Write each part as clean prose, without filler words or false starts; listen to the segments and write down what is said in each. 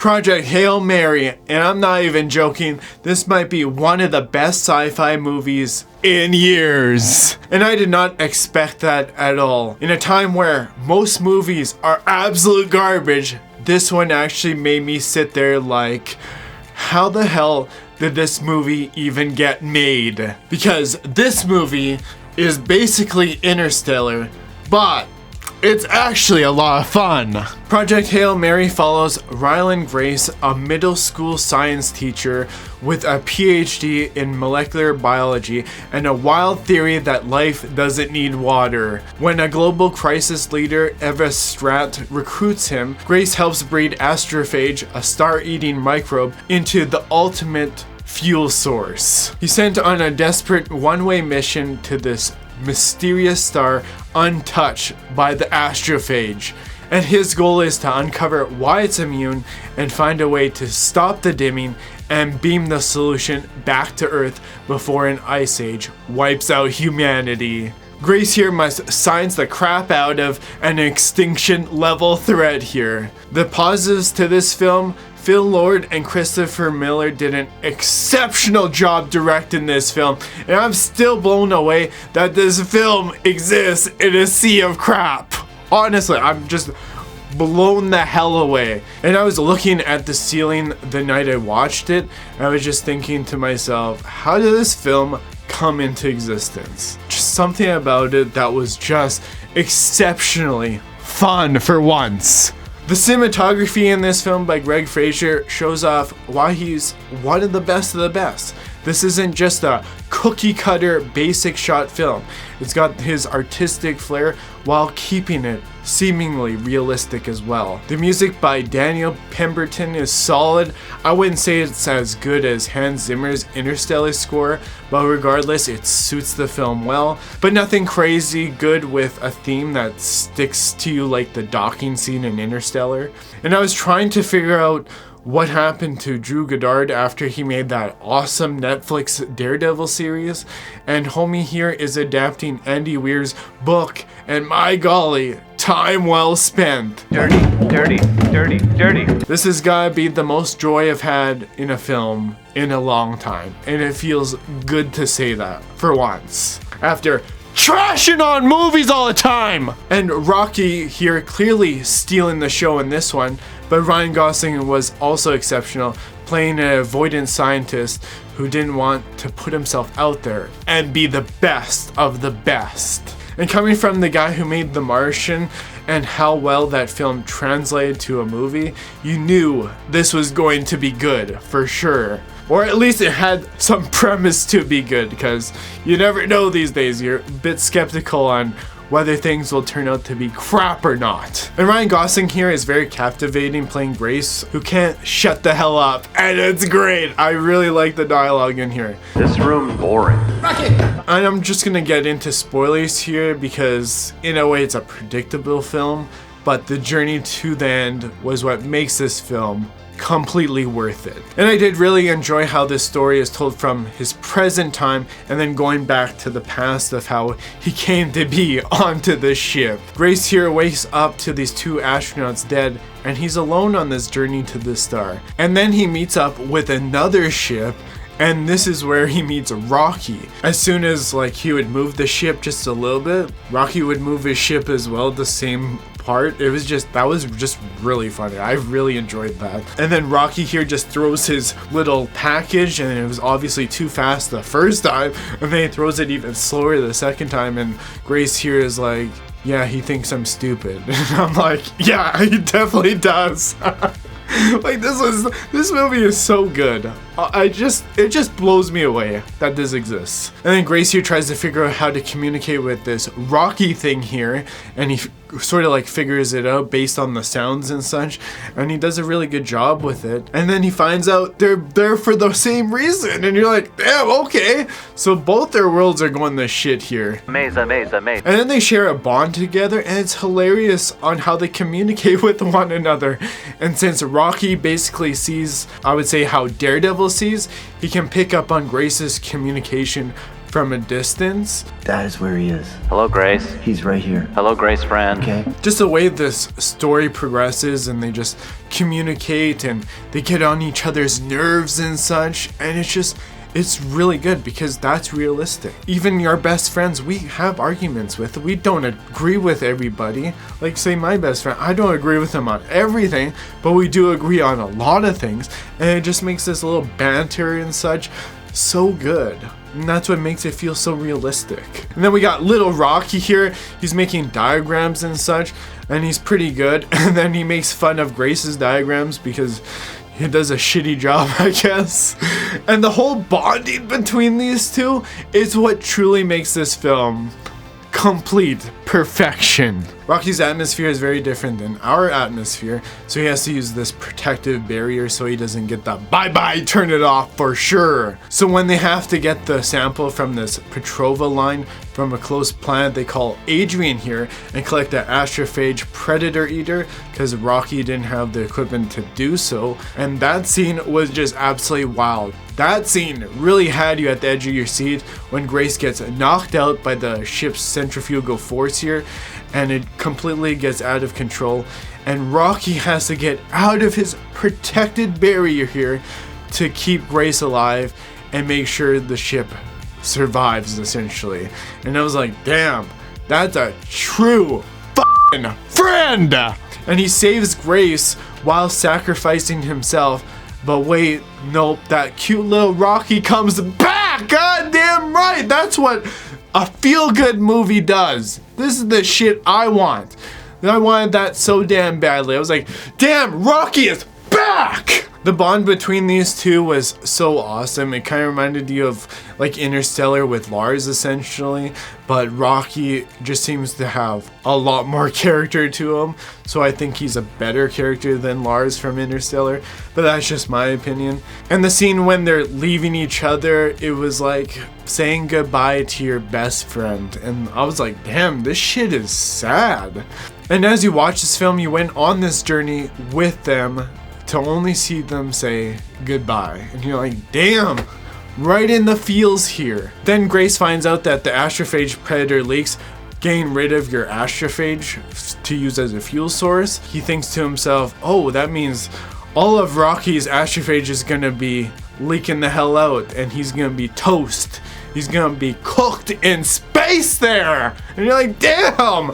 Project Hail Mary, and I'm not even joking, this might be one of the best sci-fi movies in years. And I did not expect that at all. In a time where most movies are absolute garbage, this one actually made me sit there like, how the hell did this movie even get made? Because this movie is basically Interstellar, but it's actually a lot of fun. Project Hail Mary follows Rylan Grace, a middle school science teacher with a PhD in molecular biology and a wild theory that life doesn't need water. When a global crisis leader, Eva Strat, recruits him, Grace helps breed astrophage, a star-eating microbe, into the ultimate fuel source. He's sent on a desperate one-way mission to this mysterious star untouched by the astrophage, and his goal is to uncover why it's immune and find a way to stop the dimming and beam the solution back to Earth before an ice age wipes out humanity. Grace here must science the crap out of an extinction level threat here. The positives to this film: Phil Lord and Christopher Miller did an exceptional job directing this film, and I'm still blown away that this film exists in a sea of crap. Honestly, I'm just blown the hell away. And I was looking at the ceiling the night I watched it, and I was just thinking to myself, how did this film come into existence? Just something about it that was just exceptionally fun for once. The cinematography in this film by Greg Fraser shows off why he's one of the best. This isn't just a cookie cutter basic shot film. It's got his artistic flair while keeping it seemingly realistic as well. The music by Daniel Pemberton is solid. I wouldn't say it's as good as Hans Zimmer's Interstellar score, but regardless, it suits the film well. But nothing crazy good with a theme that sticks to you like the docking scene in Interstellar. And I was trying to figure out what happened to Drew Goddard after he made that awesome Netflix Daredevil series, and homie here is adapting Andy Weir's book, and my golly, time well spent. Dirty. This has gotta be the most joy I've had in a film in a long time, and it feels good to say that for once, after trashing on movies all the time. And Rocky here clearly stealing the show in this one, but Ryan Gosling was also exceptional, playing an avoidant scientist who didn't want to put himself out there and be the best of the best. And coming from the guy who made The Martian and how well that film translated to a movie, you knew this was going to be good for sure. Or at least it had some premise to be good, because you never know these days. You're a bit skeptical on whether things will turn out to be crap or not. And Ryan Gosling here is very captivating, playing Grace, who can't shut the hell up, and it's great. I really like the dialogue in here. This room boring. Rocket! And I'm just gonna get into spoilers here because in a way it's a predictable film, but the journey to the end was what makes this film completely worth it. And I did really enjoy how this story is told from his present time and then going back to the past of how he came to be onto the ship. Grace here wakes up to these two astronauts dead, and he's alone on this journey to the star. And then he meets up with another ship, and this is where he meets Rocky. As soon as he would move the ship just a little bit, Rocky would move his ship as well, the same part. That was just really funny. I really enjoyed that. And then Rocky here just throws his little package, and it was obviously too fast the first time, and then he throws it even slower the second time, and Grace here is like, yeah, he thinks I'm stupid. And I'm like, yeah, he definitely does. This movie is so good. It just blows me away that this exists. And then Grace here tries to figure out how to communicate with this Rocky thing here, and he sort of figures it out based on the sounds and such, and he does a really good job with it. And then he finds out they're there for the same reason, and you're like, damn, okay. So both their worlds are going to shit here. Amazing. And then they share a bond together, and it's hilarious on how they communicate with one another. And since Rocky basically sees, I would say, how Daredevil sees, he can pick up on Grace's communication from a distance. That is where he is. Hello, Grace. He's right here. Hello, Grace friend. Okay. Just the way this story progresses and they just communicate and they get on each other's nerves and such, and it's really good because that's realistic. Even your best friends, we have arguments with. We don't agree with everybody. Like, say, my best friend, I don't agree with him on everything, but we do agree on a lot of things, and it just makes this little banter and such so good. And that's what makes it feel so realistic. And then we got little Rocky here. He's making diagrams and such, and he's pretty good. And then he makes fun of Grace's diagrams because he does a shitty job, I guess. And the whole bonding between these two is what truly makes this film complete perfection. Rocky's atmosphere is very different than our atmosphere, so he has to use this protective barrier so he doesn't get the bye-bye, turn it off for sure. So when they have to get the sample from this Petrova line from a close planet they call Adrian here and collect the astrophage predator eater, because Rocky didn't have the equipment to do so, and that scene was just absolutely wild. That scene really had you at the edge of your seat when Grace gets knocked out by the ship's centrifugal force here, and it completely gets out of control, and Rocky has to get out of his protected barrier here to keep Grace alive and make sure the ship survives, essentially. And I was like, damn, that's a true f***ing friend! And he saves Grace while sacrificing himself. But wait, nope, that cute little Rocky comes back! God damn right! That's what a feel-good movie does. This is the shit I want. I wanted that so damn badly. I was like, damn, Rocky is back! The bond between these two was so awesome. It kind of reminded you of like Interstellar with Lars, essentially, but Rocky just seems to have a lot more character to him, so I think he's a better character than Lars from Interstellar, but that's just my opinion. And the scene when they're leaving each other, it was like saying goodbye to your best friend, and I was like, damn, this shit is sad. And as you watch this film, you went on this journey with them to only see them say goodbye. And you're like, damn, right in the feels here. Then Grace finds out that the astrophage predator leaks getting rid of your astrophage to use as a fuel source. He thinks to himself, oh, that means all of Rocky's astrophage is gonna be leaking the hell out and he's gonna be toast. He's gonna be cooked in space there. And you're like, damn,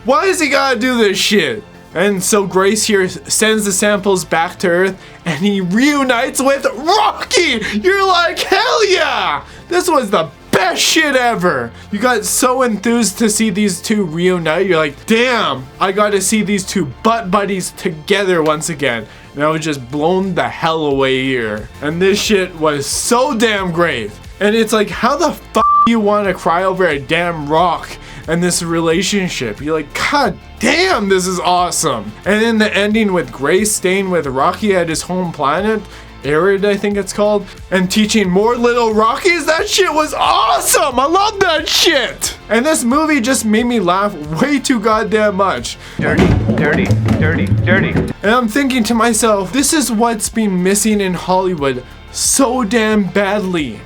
why does he gotta do this shit? And so Grace here sends the samples back to Earth and he reunites with Rocky! You're like, hell yeah! This was the best shit ever! You got so enthused to see these two reunite. You're like, damn, I got to see these two butt buddies together once again. And I was just blown the hell away here. And this shit was so damn great. And it's like, how the fuck do you want to cry over a damn rock and this relationship? You're like, god damn, this is awesome. And in the ending with Grace staying with Rocky at his home planet, Arid I think it's called, and teaching more little Rockies, that shit was awesome. I love that shit. And this movie just made me laugh way too goddamn much. Dirty, dirty, dirty, dirty. And I'm thinking to myself, this is what's been missing in Hollywood so damn badly.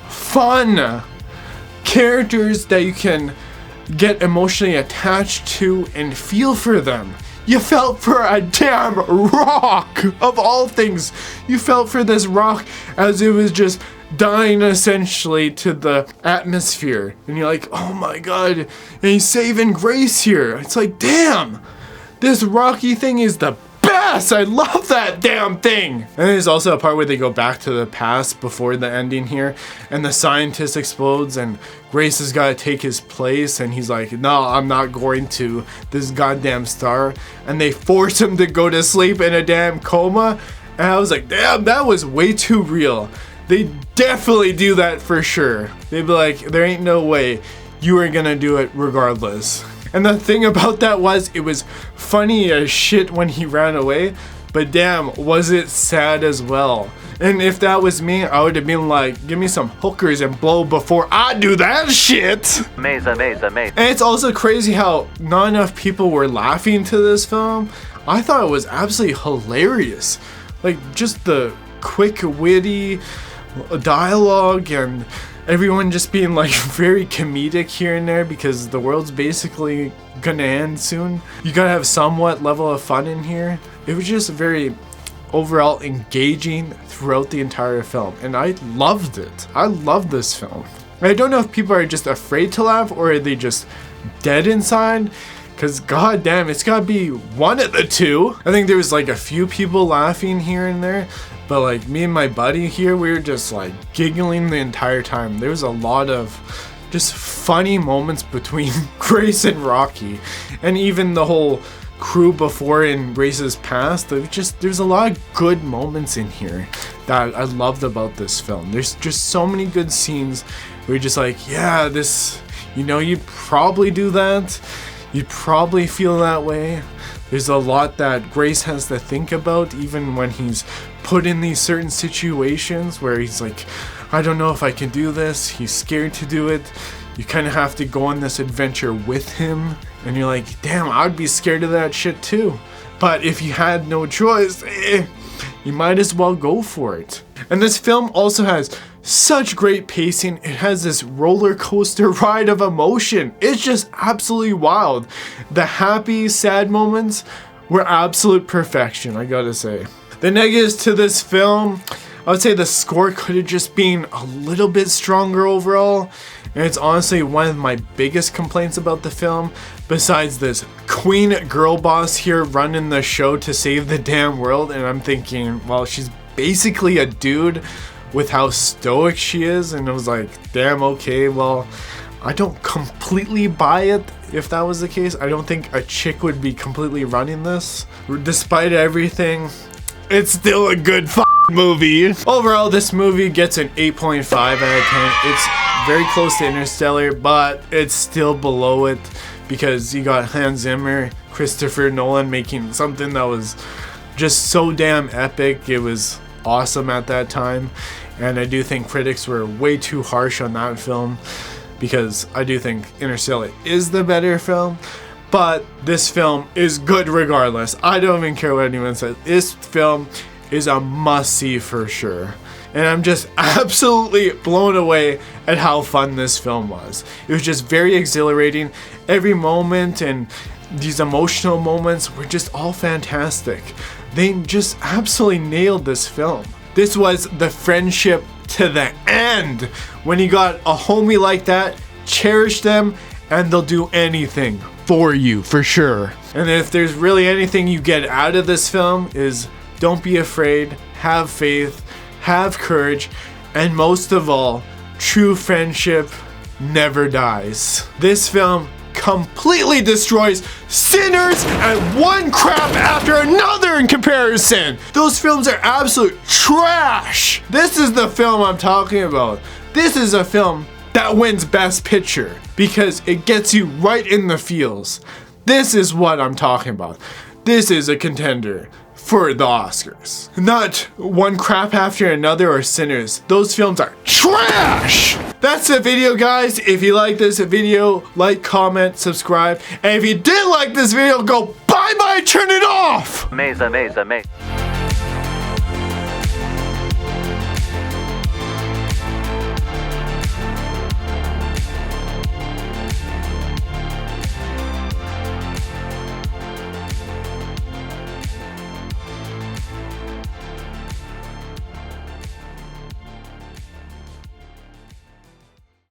Fun. Characters that you can get emotionally attached to and feel for them. You felt for a damn rock, of all things. You felt for this rock as it was just dying essentially to the atmosphere. And you're like, oh my god, and he's saving Grace here. It's like, damn, this Rocky thing is the best. I love that damn thing. And there's also a part where they go back to the past before the ending here, and the scientist explodes and Grace has got to take his place, and he's like, no, I'm not going to, this goddamn star. And they force him to go to sleep in a damn coma. And I was like, damn, that was way too real. They definitely do that for sure. They'd be like, there ain't no way you are gonna do it regardless. And the thing about that was, it was funny as shit when he ran away, but damn, was it sad as well. And if that was me, I would have been like, give me some hookers and blow before I do that shit. Amazing, amazing, amazing. And it's also crazy how not enough people were laughing to this film. I thought it was absolutely hilarious. Like, just the quick, witty dialogue and everyone just being like very comedic here and there because the world's basically gonna end soon. You gotta have somewhat level of fun in here. It was just very overall engaging throughout the entire film, and I loved it. I love this film. I don't know if people are just afraid to laugh or are they just dead inside, because goddamn, it's gotta be one of the two. I think there was like a few people laughing here and there, but like me and my buddy here, we were just like giggling the entire time. There was a lot of just funny moments between Grace and Rocky, and even the whole crew before in Grace's past. There's a lot of good moments in here that I loved about this film. There's just so many good scenes where you're just like, yeah, this, you know, you'd probably do that. You'd probably feel that way. There's a lot that Grace has to think about even when he's put in these certain situations where he's like, I don't know if I can do this. He's scared to do it. You kind of have to go on this adventure with him, and you're like, damn, I'd be scared of that shit too. But if you had no choice, you might as well go for it. And this film also has such great pacing. It has this roller coaster ride of emotion. It's just absolutely wild. The happy, sad moments were absolute perfection, I gotta say. The negatives to this film, I would say the score could have just been a little bit stronger overall. And it's honestly one of my biggest complaints about the film, besides this queen girl boss here running the show to save the damn world. And I'm thinking, well, she's basically a dude with how stoic she is. And I was like, damn, okay, well, I don't completely buy it if that was the case. I don't think a chick would be completely running this. Despite everything, it's still a good movie. Overall, this movie gets an 8.5 out of 10. It's very close to Interstellar, but it's still below it because you got Hans Zimmer, Christopher Nolan making something that was just so damn epic. It was awesome at that time, and I do think critics were way too harsh on that film because I do think Interstellar is the better film. But this film is good regardless. I don't even care what anyone says. This film is a must-see for sure. And I'm just absolutely blown away at how fun this film was. It was just very exhilarating. Every moment and these emotional moments were just all fantastic. They just absolutely nailed this film. This was the friendship to the end. When you got a homie like that, cherish them and they'll do anything for you, for sure. And if there's really anything you get out of this film is don't be afraid, have faith, have courage, and most of all, true friendship never dies. This film completely destroys Sinners and one crap after another in comparison. Those films are absolute trash. This is the film I'm talking about. This is a film that wins Best Picture because it gets you right in the feels. This is what I'm talking about. This is a contender for the Oscars. Not One Crap After Another or Sinners. Those films are trash! That's the video, guys. If you like this video, like, comment, subscribe. And if you did like this video, go bye-bye, turn it off! Amazing, amazing, amazing.